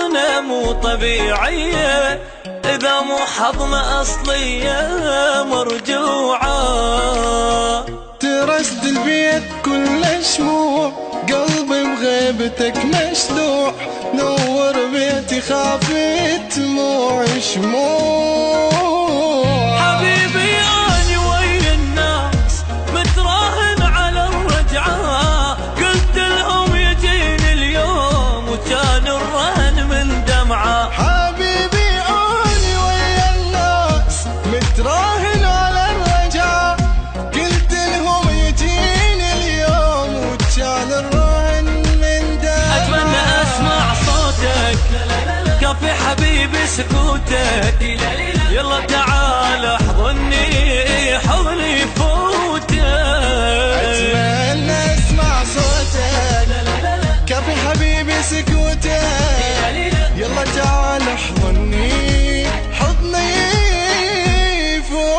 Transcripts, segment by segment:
أنا مو طبيعية إذا مو حضنة أصلية مرجوعة. ترست البيت كل شموع، قلبي بغيبتك مشلوع، نور بيتي خافت دموع شموع. حبيبي أنا ويا الناس متراهن على الرجعة، قلت لهم يجيني اليوم وكان الرهن من دمعة. حبيبي أنا ويا الناس متراهن على الرجعة، قلت لهم يجيني اليوم وكان الرهن من دمعة. أتمنى أسمع صوتك كافي حبيبي سكوتك، يلا تعال احضني حضني فوتك. أتمنى أسمع صوتك كافي حبيبي سكوتك، يلا تعال احضني حضني فوتك.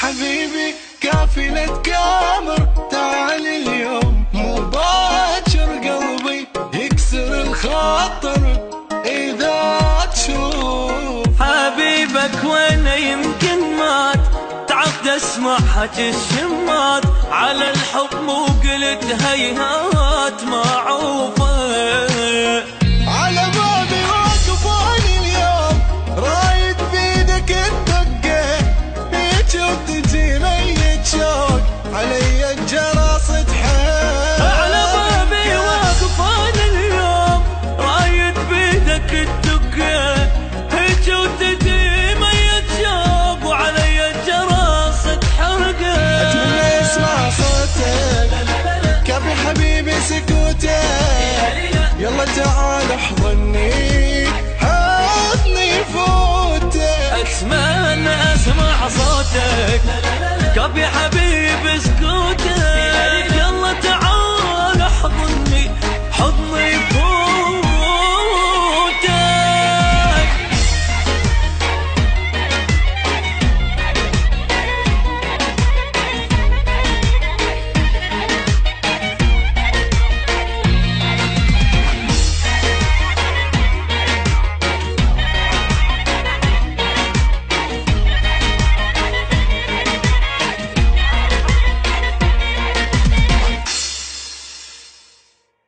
حبيبي كافلة قمر تعال اليوم مو باكر، قلبي يكسر الخاطر إذا تشوف حبيبك وانا يمكن مات، تعبت اسمع حكي الشمات، على الحب مو قلت هيهات ما عوفه. على بابي واقفاني اليوم رايد بيدك الدقة، هيج وتجي ميت شوق علي الجرس تحب. على بابي واقفاني اليوم رايد بيدك الدقة، هيج وتجي ميت شوق وعلي الجرس تحرقه. أتمنى اسمع صوتك كافي حبيبي سكوتك، يلا تعال احضني حضني فوتك. اتمنى اسمع صوتك كافي حبيبي